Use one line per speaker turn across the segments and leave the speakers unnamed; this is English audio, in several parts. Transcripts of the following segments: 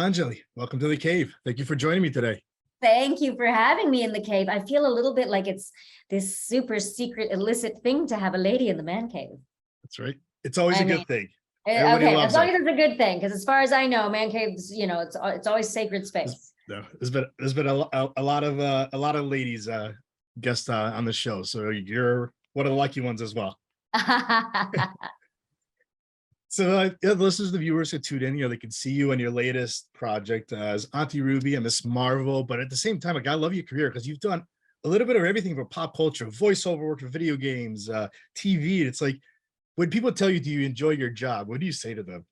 Anjali, welcome to the cave. Thank you for joining me today.
Thank you for having me in the cave. I feel a little bit like it's this super secret illicit thing to have a lady in the man cave.
That's right. It's always a good thing.
Okay, as long as it's a good thing, because as far as I know, man caves, it's always sacred space.
There's been a lot of ladies guest on the show, so you're one of the lucky ones as well. So the listeners, the viewers who tune in, they can see you on your latest project as Auntie Ruby and Miss Marvel. But at the same time, I love your career because you've done a little bit of everything for pop culture, voiceover work for video games, TV. It's like when people tell you, do you enjoy your job? What do you say to them?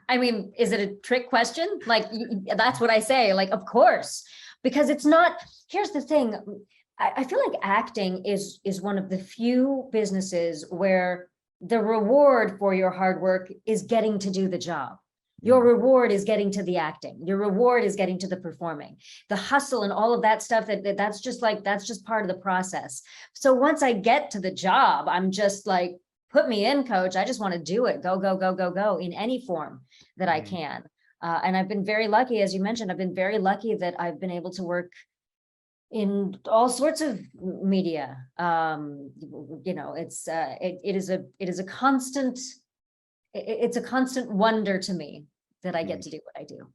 I mean, is it a trick question? Like, that's what I say. Like, of course, because it's not. Here's the thing. I feel like acting is one of the few businesses where the reward for your hard work is getting to do the job. Your reward is getting to the acting. Your reward is getting to the performing, the hustle and all of that stuff. That's just part of the process. So once I get to the job, I'm just like, put me in, coach. I just want to do it. Go, go, go, go, go in any form that I can. And I've been very lucky, as you mentioned, I've been very lucky that I've been able to work in all sorts of media. It's a constant wonder to me that I get to do what I do.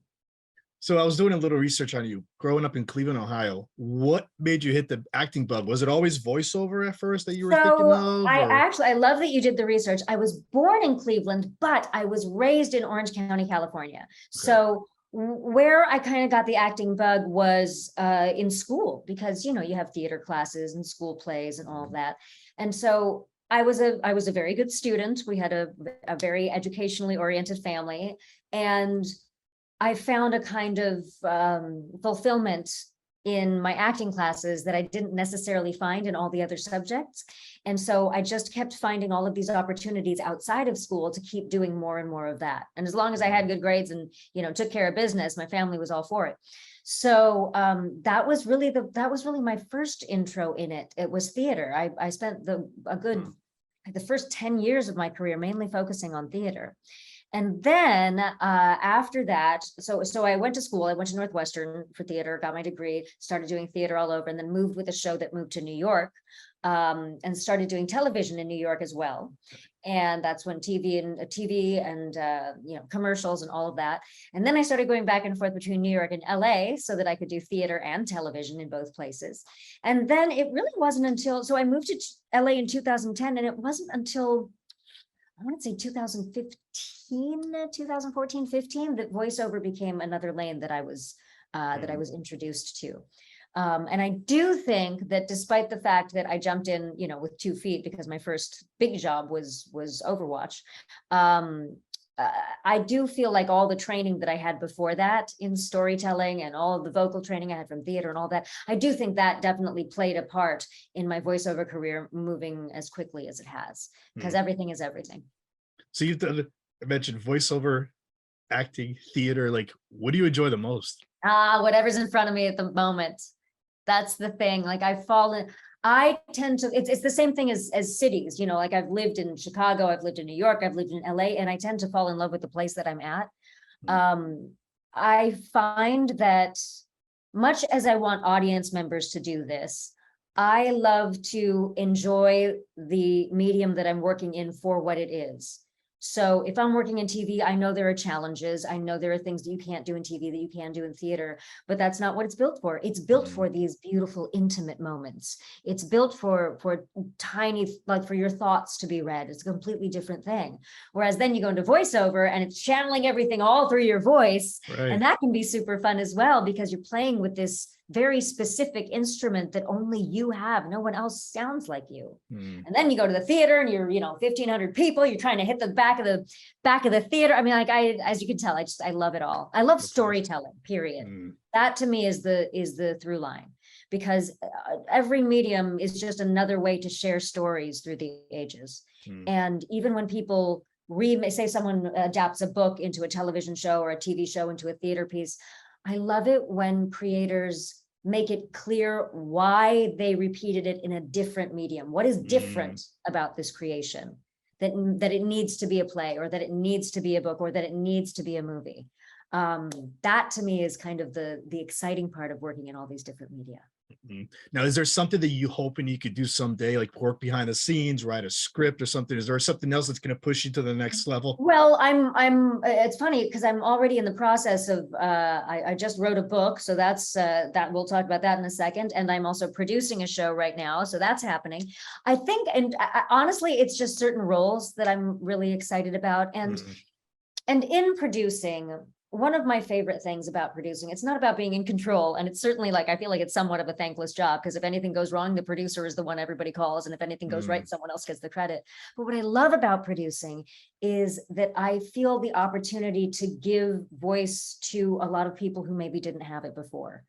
So I was doing a little research on you growing up in Cleveland, Ohio. What made you hit the acting bug? Was it always voiceover at first that you were thinking of?
I love that you did the research. I was born in Cleveland, but I was raised in Orange County, California. Okay. So where I kind of got the acting bug was in school, because you have theater classes and school plays and all of that. And so I was a very good student. We had a very educationally oriented family, and I found a kind of fulfillment in my acting classes that I didn't necessarily find in all the other subjects. And so I just kept finding all of these opportunities outside of school to keep doing more and more of that. And as long as I had good grades and, took care of business, my family was all for it. So that was really my first intro in it. It was theater. I spent the first 10 years of my career mainly focusing on theater. And then after that, so I went to school, I went to Northwestern for theater, got my degree, started doing theater all over, and then moved with a show that moved to New York, and started doing television in New York as well. And that's when TV and commercials and all of that. And then I started going back and forth between New York and LA so that I could do theater and television in both places. And then it really wasn't until, so I moved to LA in 2010, and it wasn't until I want to say 2014, 15, that voiceover became another lane that I was introduced to. And I do think that despite the fact that I jumped in, with 2 feet, because my first big job was Overwatch, I do feel like all the training that I had before that in storytelling and all of the vocal training I had from theater and all that, I do think that definitely played a part in my voiceover career moving as quickly as it has, because everything is everything.
So I mentioned voiceover, acting, theater. Like, what do you enjoy the most?
Whatever's in front of me at the moment. That's the thing. Like, I tend to, it's the same thing as cities, like I've lived in Chicago, I've lived in New York, I've lived in LA, and I tend to fall in love with the place that I'm at. I find that much as I want audience members to do this, I love to enjoy the medium that I'm working in for what it is. So if I'm working in TV, I know there are challenges. I know there are things that you can't do in TV that you can do in theater, but that's not what it's built for. It's built for these beautiful, intimate moments. It's built for tiny, like for your thoughts to be read. It's a completely different thing. Whereas then you go into voiceover and it's channeling everything all through your voice. Right. And that can be super fun as well, because you're playing with this very specific instrument that only you have. No one else sounds like you. And then you go to the theater and you're, 1,500 people, you're trying to hit the back of the theater. I mean, as you can tell, I love it all. I love storytelling, period. That to me is the through line, because every medium is just another way to share stories through the ages. And even when people say someone adapts a book into a television show or a TV show into a theater piece, I love it when creators make it clear why they repeated it in a different medium. What is different about this creation that it needs to be a play, or that it needs to be a book, or that it needs to be a movie? That to me is kind of the exciting part of working in all these different media.
Mhm. Now, is there something that you hoping you could do someday, like work behind the scenes, write a script or something? Is there something else that's going to push you to the next level?
Well, it's funny because I'm already in the process of, I just wrote a book, so that's, that we'll talk about that in a second. And I'm also producing a show right now, so that's happening. I think, and honestly, it's just certain roles that I'm really excited about. And in producing, one of my favorite things about producing, it's not about being in control. And it's certainly like, I feel like it's somewhat of a thankless job because if anything goes wrong, the producer is the one everybody calls. And if anything goes right, someone else gets the credit. But what I love about producing is that I feel the opportunity to give voice to a lot of people who maybe didn't have it before.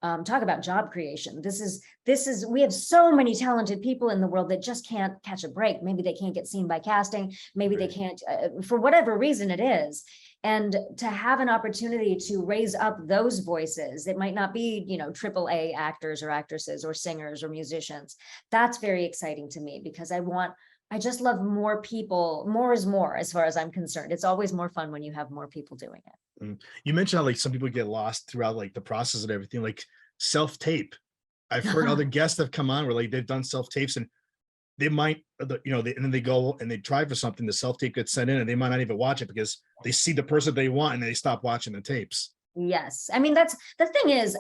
Talk about job creation. We have so many talented people in the world that just can't catch a break. Maybe they can't get seen by casting. Maybe they can't, for whatever reason it is. And to have an opportunity to raise up those voices, it might not be, AAA actors or actresses or singers or musicians. That's very exciting to me because I just love more people. More is more as far as I'm concerned. It's always more fun when you have more people doing it.
You mentioned how like some people get lost throughout like the process and everything, like self-tape. I've heard other guests have come on where like they've done self-tapes and they might, and then they go and they try for something, the self-tape gets sent in and they might not even watch it because they see the person they want and they stop watching the tapes.
Yes. I mean, that's the thing is,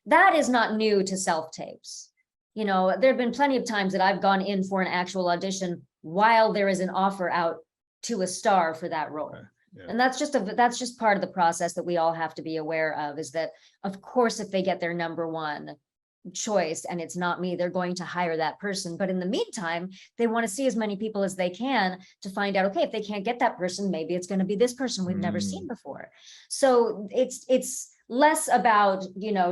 that is not new to self-tapes. There have been plenty of times that I've gone in for an actual audition while there is an offer out to a star for that role.
Yeah.
And that's just part of the process that we all have to be aware of, is that, of course, if they get their number one choice and it's not me, they're going to hire that person. But in the meantime, they want to see as many people as they can to find out, okay, if they can't get that person, maybe it's going to be this person we've never seen before. So it's less about,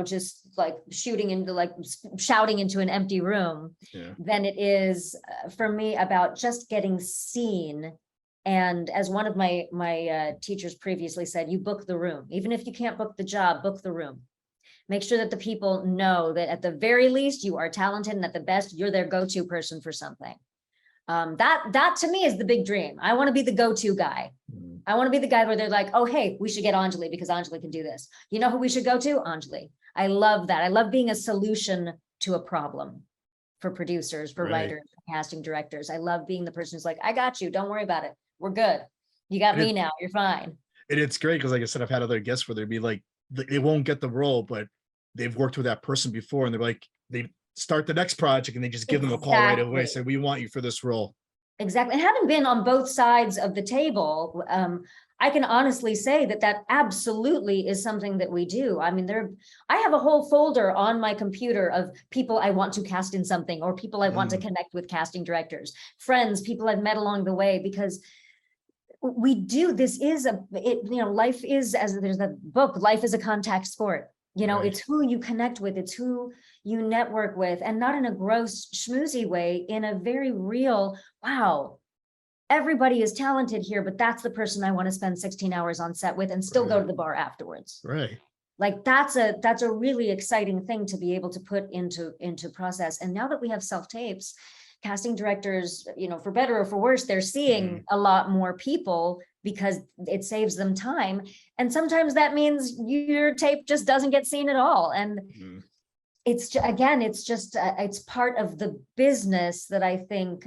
just like shouting into an empty room than it is for me about just getting seen. And as one of my teachers previously said, you book the room. Even if you can't book the job, book the room. Make sure that the people know that at the very least you are talented and at the best you're their go-to person for something. That to me is the big dream. I want to be the go-to guy. I want to be the guy where they're like, oh, hey, we should get Anjali because Anjali can do this. You know who we should go to? Anjali. I love that. I love being a solution to a problem for producers, for writers, for casting directors. I love being the person who's like, I got you. Don't worry about it. We're good. You got me now. You're fine.
And it's great because, like I said, I've had other guests where they'd be like, they won't get the role, but they've worked with that person before and they're like, they start the next project and they just give them a call right away. Say, we want you for this role.
Exactly. And having been on both sides of the table, I can honestly say that absolutely is something that we do. I mean, I have a whole folder on my computer of people I want to cast in something or people I want to connect with casting directors, friends, people I've met along the way, because we do, life is, as there's a book, life is a contact sport. It's who you connect with, it's who you network with, and not in a gross schmoozy way, in a very real, wow, everybody is talented here, but that's the person I want to spend 16 hours on set with and still go to the bar afterwards.
Right.
Like that's a really exciting thing to be able to put into process. And now that we have self-tapes, casting directors, for better or for worse, they're seeing a lot more people because it saves them time. And sometimes that means your tape just doesn't get seen at all. And it's part of the business that I think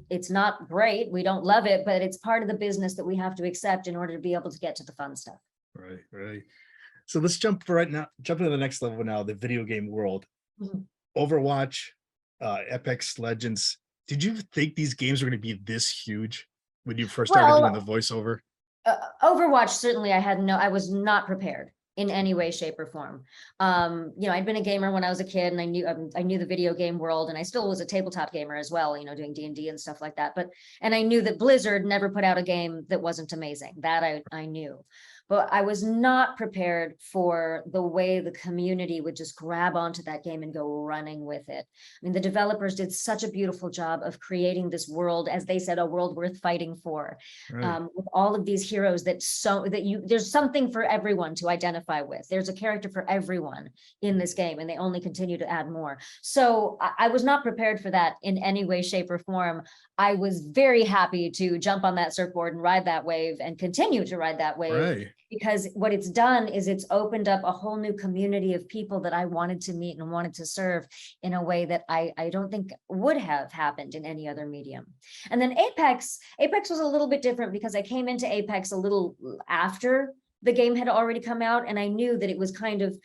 it's not great. We don't love it, but it's part of the business that we have to accept in order to be able to get to the fun stuff.
Right. So let's jump into the next level now, the video game world. Overwatch, Apex Legends. Did you think these games were going to be this huge when you first started doing the voiceover?
Overwatch, certainly I was not prepared in any way, shape, or form. I'd been a gamer when I was a kid, and I knew the video game world, and I still was a tabletop gamer as well, doing D&D and stuff like that. And I knew that Blizzard never put out a game that wasn't amazing. That I knew. But I was not prepared for the way the community would just grab onto that game and go running with it. I mean, the developers did such a beautiful job of creating this world, as they said, a world worth fighting for, with all of these heroes there's something for everyone to identify with. There's a character for everyone in this game, and they only continue to add more. So I was not prepared for that in any way, shape, or form. I was very happy to jump on that surfboard and ride that wave and continue to ride that wave. because what it's done is it's opened up a whole new community of people that I wanted to meet and wanted to serve in a way that I don't think would have happened in any other medium. And then Apex was a little bit different because I came into Apex a little after the game had already come out, and I knew that it was kind of,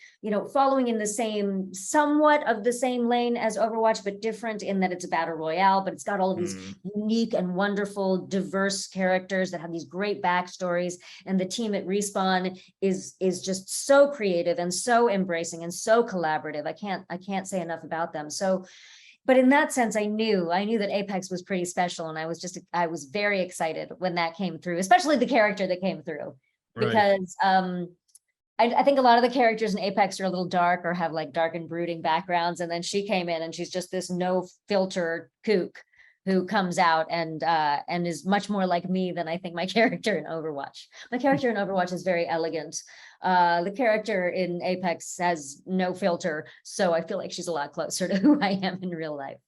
following in the same, somewhat of the same lane as Overwatch, but different in that it's a battle royale, but it's got all of these unique and wonderful, diverse characters that have these great backstories. And the team at Respawn is just so creative and so embracing and so collaborative. I can't say enough about them. So, but in that sense, I knew that Apex was pretty special, and I was very excited when that came through, especially the character that came through. Because I think a lot of the characters in Apex are a little dark or have like dark and brooding backgrounds. And then she came in and she's just this no filter kook who comes out and is much more like me than I think my character in Overwatch. My character in Overwatch is very elegant. The character in Apex has no filter. So I feel like she's a lot closer to who I am in real life.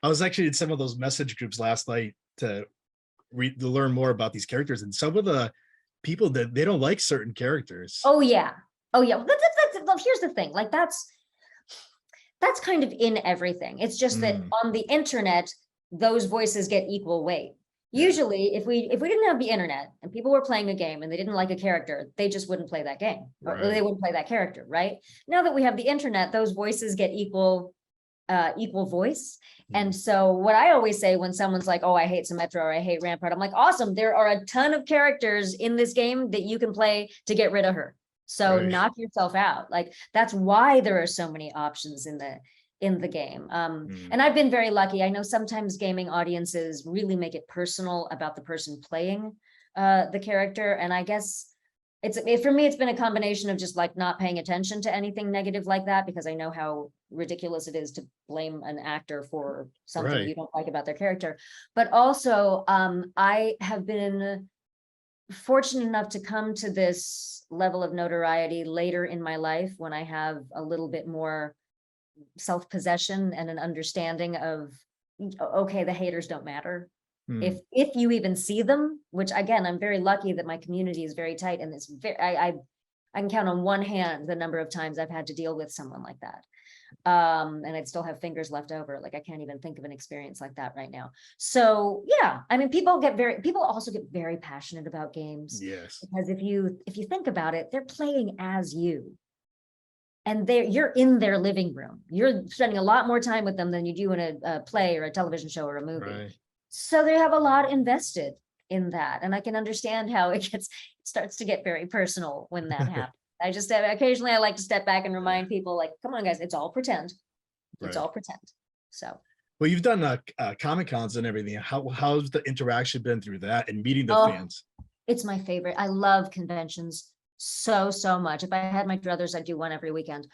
I was actually in some of those message groups last night to learn more about these characters, and some of the people that they don't like certain characters.
Oh yeah. Well, here's the thing. Like that's kind of in everything. It's just that on the internet, those voices get equal weight. Usually, if we didn't have the internet and people were playing a game and they didn't like a character, they just wouldn't play that game, or they wouldn't play that character, right? Now that we have the internet, those voices get equal voice. And so what I always say when someone's like, oh, I hate Symmetra or I hate Rampart, I'm like, awesome, there are a ton of characters in this game that you can play to get rid of her. So knock yourself out. Like, that's why there are so many options in the game. And I've been very lucky. I know sometimes gaming audiences really make it personal about the person playing the character. And I guess for me, it's been a combination of just like not paying attention to anything negative like that, because I know how ridiculous it is to blame an actor for something you don't like about their character. But also, I have been fortunate enough to come to this level of notoriety later in my life when I have a little bit more self-possession and an understanding of, okay, the haters don't matter. If you even see them, which again, I'm very lucky that my community is very tight, and it's very, I can count on one hand the number of times I've had to deal with someone like that. And I'd still have fingers left over. Like, I can't even think of an experience like that right now. So yeah, I mean, people also get very passionate about games.
Yes.
Because if you think about it, they're playing as you. And you're in their living room. You're spending a lot more time with them than you do in a play or a television show or a movie. So they have a lot invested in that. And I can understand how it starts to get very personal when that happens. I just occasionally I like to step back and remind people, like, come on, guys, it's all pretend. It's all pretend. So. Well,
you've done Comic-Cons and everything. How's the interaction been through that and meeting the fans? It's
my favorite. I love conventions so much. If I had my druthers, I'd do one every weekend.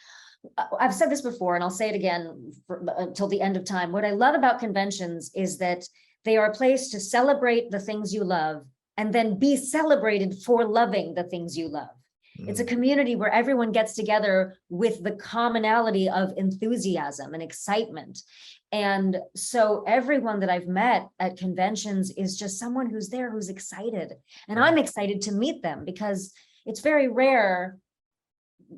I've said this before, and I'll say it again until the end of time. What I love about conventions is that they are a place to celebrate the things you love and then be celebrated for loving the things you love. It's a community where everyone gets together with the commonality of enthusiasm and excitement. And so everyone that I've met at conventions is just someone who's there, who's excited. And I'm excited to meet them, because it's very rare,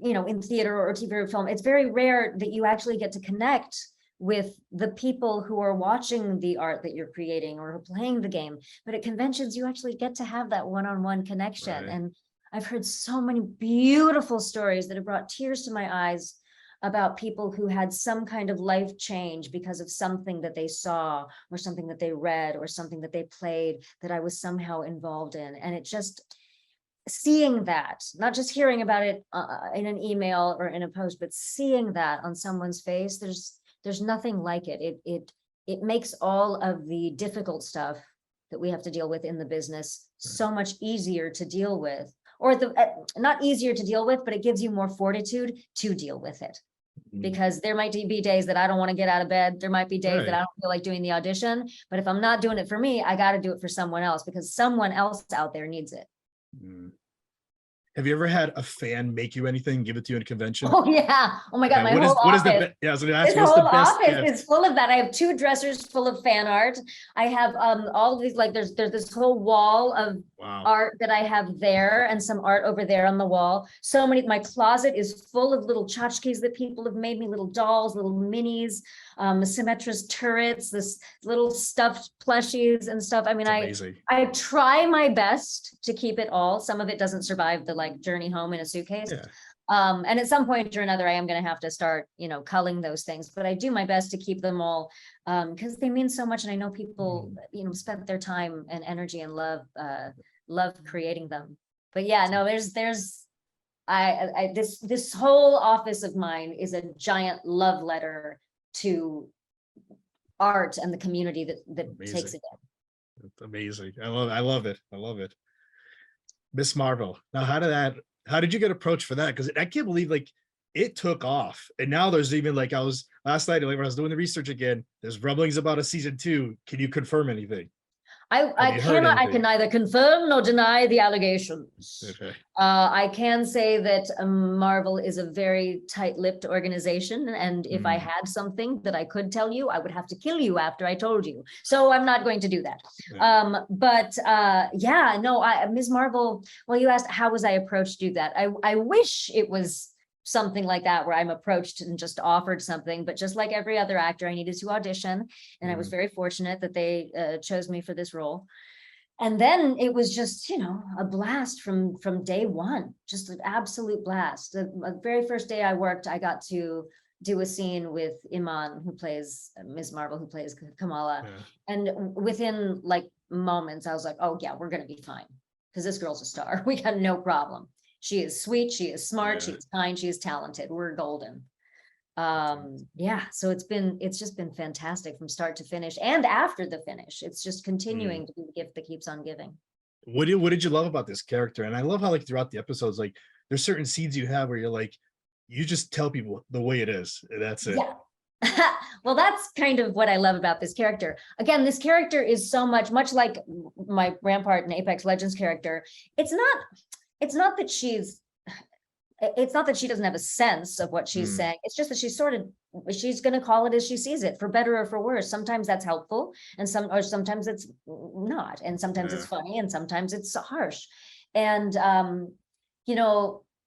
in theater or TV or film, it's very rare that you actually get to connect with the people who are watching the art that you're creating or playing the game. But at conventions, you actually get to have that one-on-one connection. And I've heard so many beautiful stories that have brought tears to my eyes about people who had some kind of life change because of something that they saw or something that they read or something that they played that I was somehow involved in. And it just, seeing that, not just hearing about it in an email or in a post, but seeing that on someone's face, there's nothing like it. It makes all of the difficult stuff that we have to deal with in the business so much easier to deal with, or not easier to deal with, but it gives you more fortitude to deal with it. Because there might be days that I don't want to get out of bed. There might be days that I don't feel like doing the audition, but if I'm not doing it for me, I got to do it for someone else, because someone else out there needs it.
Have you ever had a fan make you anything, give it to you in a convention?
Oh yeah. Oh my God. My whole office. This whole office is full of that. I have 2 dressers full of fan art. I have all of these, like there's this whole wall of
Wow.
art that I have there and some art over there on the wall. So many, my closet is full of little tchotchkes that people have made me, little dolls, little minis, Symmetra's turrets, this little stuffed plushies and stuff. I mean,
It's amazing.
I try my best to keep it all. Some of it doesn't survive the like journey home in a suitcase.
Yeah.
And at some point or another, I am going to have to start, culling those things, but I do my best to keep them all, because they mean so much. And I know people, spent their time and energy and love creating them. But yeah, no, this whole office of mine is a giant love letter to art and the community that takes it in.
It's amazing. I love it. I love it. Miss Marvel. Now, how did you get approached for that? Because I can't believe like it took off. And now there's even like I was last night, like when I was doing the research again, there's rumblings about a season 2. Can you confirm anything?
I can neither confirm nor deny the allegations.
Okay.
I can say that Marvel is a very tight-lipped organization, and if I had something that I could tell you, I would have to kill you after I told you. So I'm not going to do that.
Yeah.
Ms. Marvel, well, you asked how was I approached to do that. I wish it was something like that where I'm approached and just offered something, but just like every other actor, I needed to audition, and I was very fortunate that they chose me for this role. And then it was just, a blast from day one, just an absolute blast. The very first day I worked, I got to do a scene with Iman, who plays Ms. Marvel, who plays Kamala. Yeah. And within like moments, I was like, oh yeah, we're going to be fine, because this girl's a star. We got no problem. She is sweet, she is smart, she is kind, she is talented. We're golden. So it's just been fantastic from start to finish, and after the finish, it's just continuing to be the gift that keeps on giving.
What did you love about this character? And I love how like throughout the episodes, like there's certain scenes you have where you're like, you just tell people the way it is. That's it.
Yeah. Well, that's kind of what I love about this character. Again, this character is so much like my Rampart and Apex Legends character. It's not that she doesn't have a sense of what she's saying. It's just that she's going to call it as she sees it, for better or for worse. Sometimes that's helpful, and sometimes it's not, and sometimes it's funny, and sometimes it's harsh. And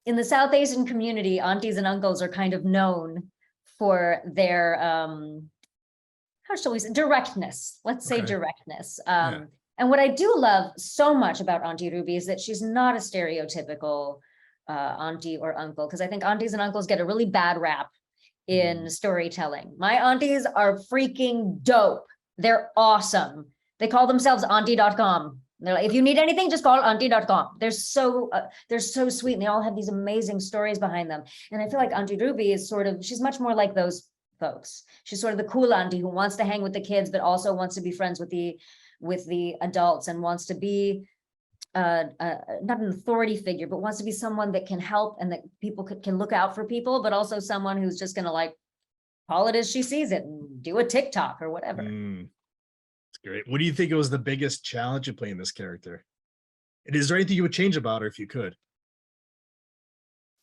in the South Asian community, aunties and uncles are kind of known for their how shall we say, directness. Let's say directness. And what I do love so much about Auntie Ruby is that she's not a stereotypical auntie or uncle, because I think aunties and uncles get a really bad rap in storytelling. My aunties are freaking dope. They're awesome. They call themselves auntie.com. They're like, if you need anything, just call auntie.com. They're so sweet, and they all have these amazing stories behind them. And I feel like Auntie Ruby is she's much more like those folks. She's sort of the cool auntie who wants to hang with the kids, but also wants to be friends with the adults, and wants to be not an authority figure, but wants to be someone that can help and that people can look out for people, but also someone who's just going to like call it as she sees it and do a TikTok or whatever.
It's great. What do you think was the biggest challenge in playing this character? And is there anything you would change about her if you could?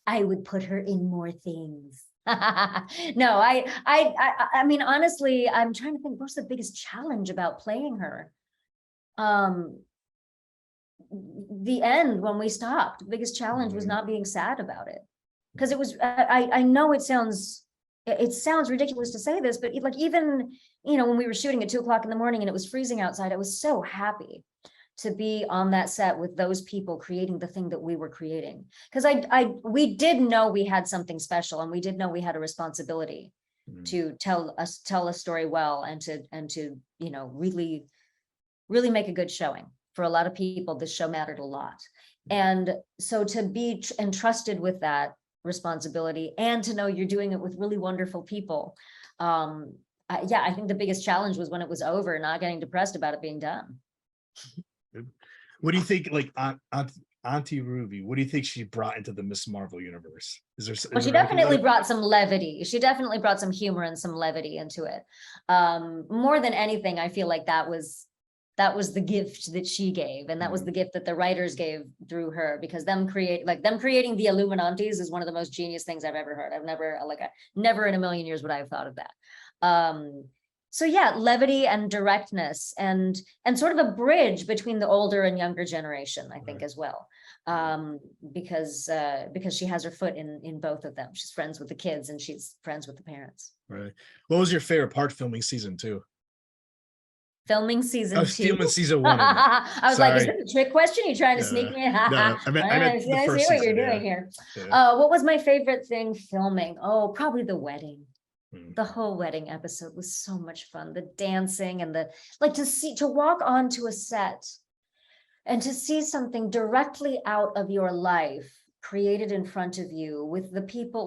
I would put her in more things. No, I mean, honestly, I'm trying to think, what's the biggest challenge about playing her? The end, when we stopped, the biggest challenge was not being sad about it, because it was, I know it sounds ridiculous to say this, but like, even, when we were shooting at 2:00 in the morning and it was freezing outside, I was so happy to be on that set with those people creating the thing that we were creating. Because we did know we had something special, and we did know we had a responsibility to tell a story well, and to really, really make a good showing. For a lot of people, this show mattered a lot. And so to be entrusted with that responsibility, and to know you're doing it with really wonderful people. I think the biggest challenge was when it was over, not getting depressed about it being done.
What do you think, like Auntie Ruby, what do you think she brought into the Miss Marvel universe?
Well, she definitely brought some levity. She definitely brought some humor and some levity into it. More than anything, I feel like that was the gift that she gave, and that was the gift that the writers gave through her, because them creating the Illuminantes is one of the most genius things I've ever heard. I've never in a million years would I have thought of that. So yeah, levity and directness and sort of a bridge between the older and younger generation, I think,
Right.
as well. Because she has her foot in both of them. She's friends with the kids and she's friends with the parents.
Right. What was your favorite part filming season 2?
Filming season 2.
Filming season 1. I mean.
I was like, is
Sorry.
this a trick question? You're trying to sneak me in?
No, I meant the
I
first
see what you're
season,
doing here.
Yeah.
What was my favorite thing filming? Oh, probably the wedding.
Hmm.
The whole wedding episode was so much fun. The dancing and the like, to walk onto a set and to see something directly out of your life created in front of you with people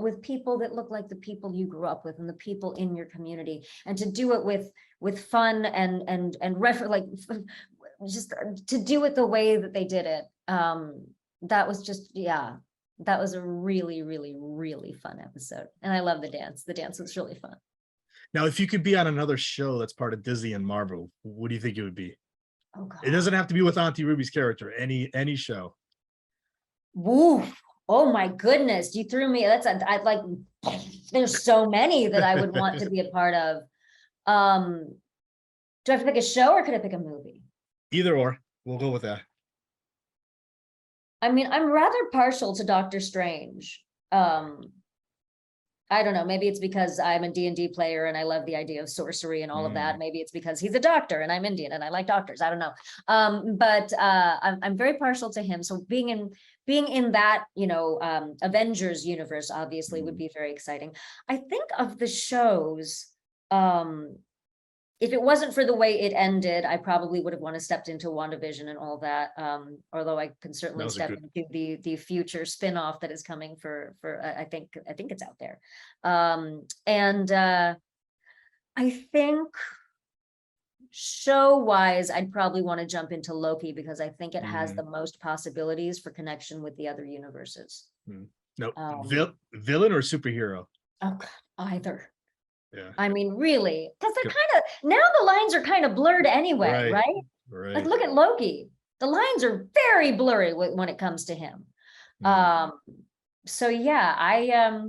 that look like the people you grew up with and the people in your community, and to do it with fun and just to do it the way that they did it. That was just, yeah, that was a really, really, really fun episode. And I love the dance. The dance was really fun.
Now, if you could be on another show that's part of Disney and Marvel, what do you think it would be?
Oh God.
It doesn't have to be with Auntie Ruby's character, any show.
Woo. Oh my goodness. You threw me. I like, there's so many that I would want to be a part of. Do I have to pick a show or could I pick a movie?
Either or, we'll go with that.
I mean, I'm rather partial to Doctor Strange. I don't know, maybe it's because I'm a D&D player and I love the idea of sorcery and all of that. Maybe it's because he's a doctor and I'm Indian and I like doctors. I don't know. But I'm very partial to him. So being in that, Avengers universe obviously would be very exciting. I think of the shows, if it wasn't for the way it ended, I probably would have wanted to stepped into WandaVision and all that. Although I can certainly step into the future spin-off that is coming for I think it's out there. I think show-wise, I'd probably want to jump into Loki because I think it has the most possibilities for connection with the other universes.
No, villain or superhero?
Oh God, either.
Yeah.
I mean, really, because they're kind of, now the lines are kind of blurred anyway, right? Like, look at Loki. The lines are very blurry when it comes to him. So yeah, I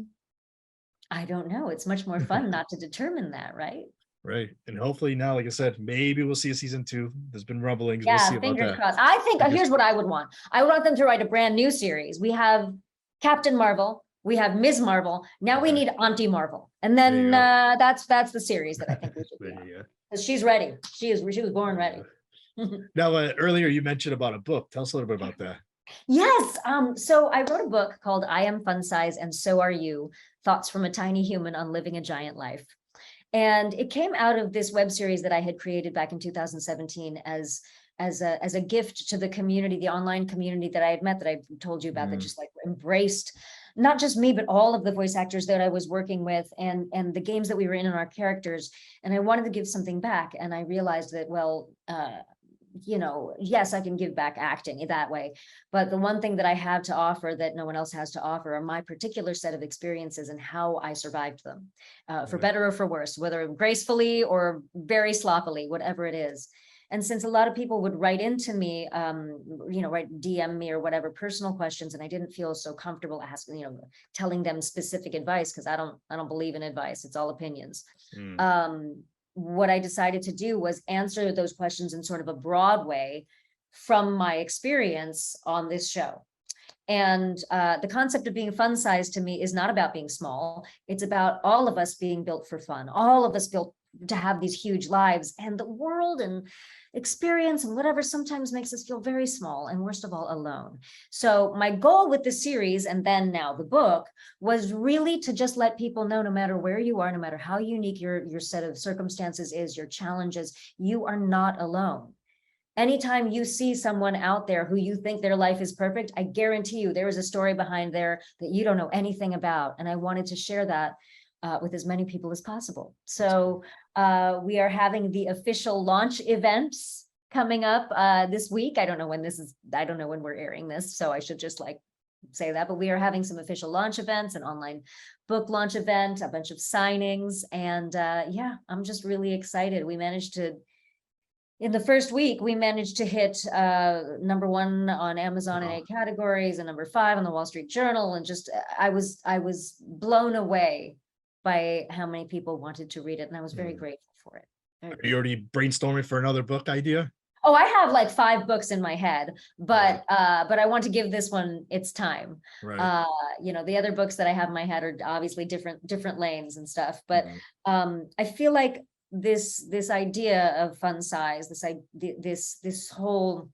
don't know. It's much more fun not to determine that, right?
Right. And hopefully now, like I said, maybe we'll see a season 2. There's been rumblings.
Yeah,
we'll see
fingers
about that.
crossed. I think here's what I would want. I would want them to write a brand new series. We have Captain Marvel. We have Ms. Marvel. Now we need Auntie Marvel. And then that's the series that I think we should be on. Because she's ready. She was born ready.
Now, earlier you mentioned about a book. Tell us a little bit about that.
Yes. So I wrote a book called I Am Fun Size and So Are You, Thoughts from a Tiny Human on Living a Giant Life. And it came out of this web series that I had created back in 2017 as a gift to the community, the online community that I had met, that I told you about, that just like embraced not just me, but all of the voice actors that I was working with and the games that we were in and our characters. And I wanted to give something back. And I realized that, well, yes, I can give back acting that way. But the one thing that I have to offer that no one else has to offer are my particular set of experiences and how I survived them, for better or for worse, whether gracefully or very sloppily, whatever it is. And since a lot of people would write into me, write DM me or whatever personal questions, and I didn't feel so comfortable asking, telling them specific advice, because I don't believe in advice. It's all opinions. What I decided to do was answer those questions in sort of a broad way from my experience on this show. And the concept of being fun size to me is not about being small. It's about all of us being built for fun, all of us built to have these huge lives, and the world and experience and whatever sometimes makes us feel very small and worst of all alone. So my goal with the series, and then now the book, was really to just let people know, no matter where you are, no matter how unique your set of circumstances is, your challenges, you are not alone. Anytime you see someone out there who you think their life is perfect, I guarantee you there is a story behind there that you don't know anything about. And I wanted to share that with as many people as possible. So we are having the official launch events coming up this week. I don't know when we're airing this, so I should just say that, but we are having some official launch events, an online book launch event, a bunch of signings. And yeah, I'm just really excited. In the first week, we managed to hit #1 on Amazon in 8 categories and #5 on the Wall Street Journal. And just, I was blown away by how many people wanted to read it. And I was very grateful for it.
Are you already brainstorming for another book idea?
Oh, I have like 5 books in my head, but I want to give this one its time.
Right.
The other books that I have in my head are obviously different lanes and stuff, but
Mhm.
I feel like this idea of fun size, this whole,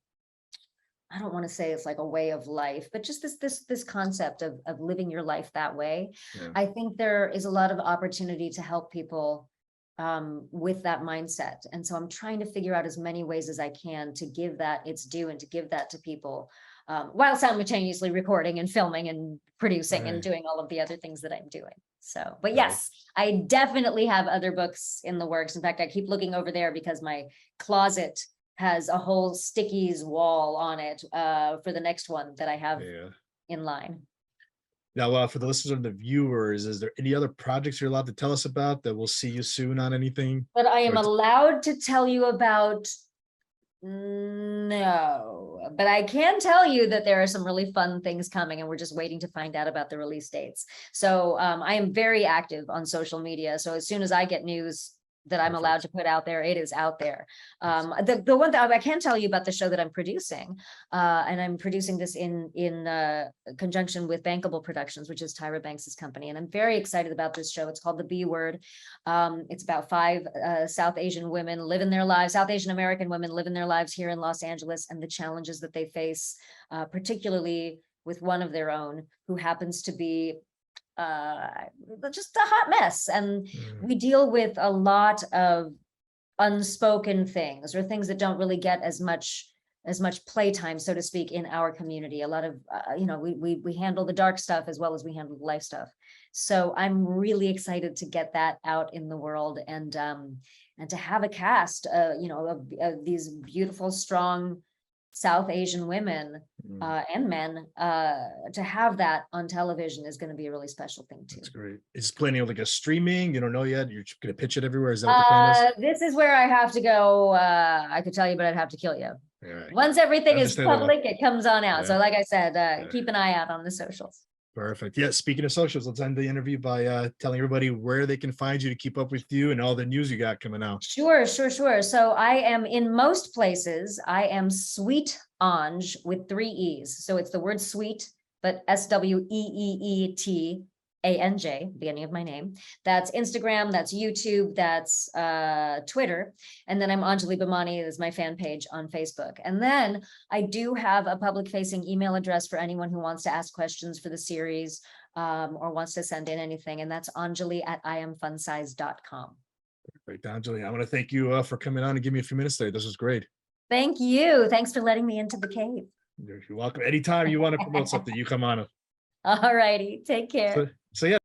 I don't want to say it's like a way of life, but just this concept of living your life that way.
Yeah.
I think there is a lot of opportunity to help people with that mindset. And so I'm trying to figure out as many ways as I can to give that its due and to give that to people, while simultaneously recording and filming and producing and
Right.
doing all of the other things that I'm doing. So, but
Right.
yes, I definitely have other books in the works. In fact, I keep looking over there because my closet has a whole stickies wall on it for the next one that I have
Yeah.
in line.
Now, for the listeners and the viewers, is there any other projects you're allowed to tell us about that we'll see you soon on anything?
But I am
Or
allowed to tell you about, no, but I can tell you that there are some really fun things coming and we're just waiting to find out about the release dates. So I am very active on social media. So as soon as I get news that I'm allowed to put out there, it is out there. The one that I can tell you about the show that I'm producing, and I'm producing this in conjunction with Bankable Productions, which is Tyra Banks's company. And I'm very excited about this show. It's called The B Word. It's about 5 South Asian women living their lives, South Asian American women living their lives here in Los Angeles and the challenges that they face, particularly with one of their own who happens to be just a hot mess. And we deal with a lot of unspoken things or things that don't really get as much playtime, so to speak, in our community. A lot of we handle the dark stuff as well as we handle the life stuff. So I'm really excited to get that out in the world and to have a cast of these beautiful, strong South Asian women and men, to have that on television is going to be a really special thing too.
That's great. Is planning like a streaming? You don't know yet. You're just gonna pitch it everywhere. Is that what the plan is?
This is where I have to go. I could tell you, but I'd have to kill you.
All right.
Once everything is
Understandable.
public, it comes on out. So
Yeah.
like I said, keep an eye out on the socials.
Perfect. Yeah. Speaking of socials, let's end the interview by telling everybody where they can find you to keep up with you and all the news you got coming out.
Sure. So I am in most places. I am Sweet Anj with 3 E's. So it's the word sweet, but SWEEETANJ, beginning of my name. That's Instagram, that's YouTube, that's Twitter. And then I'm Anjali Bhimani is my fan page on Facebook. And then I do have a public facing email address for anyone who wants to ask questions for the series or wants to send in anything. And that's Anjali@IamFunsize.com.
Great, Anjali. I want to thank you for coming on and give me a few minutes today. This was great.
Thank you. Thanks for letting me into the cave.
You're welcome. Anytime you want to promote something, you come on.
All righty. Take care.
So yeah.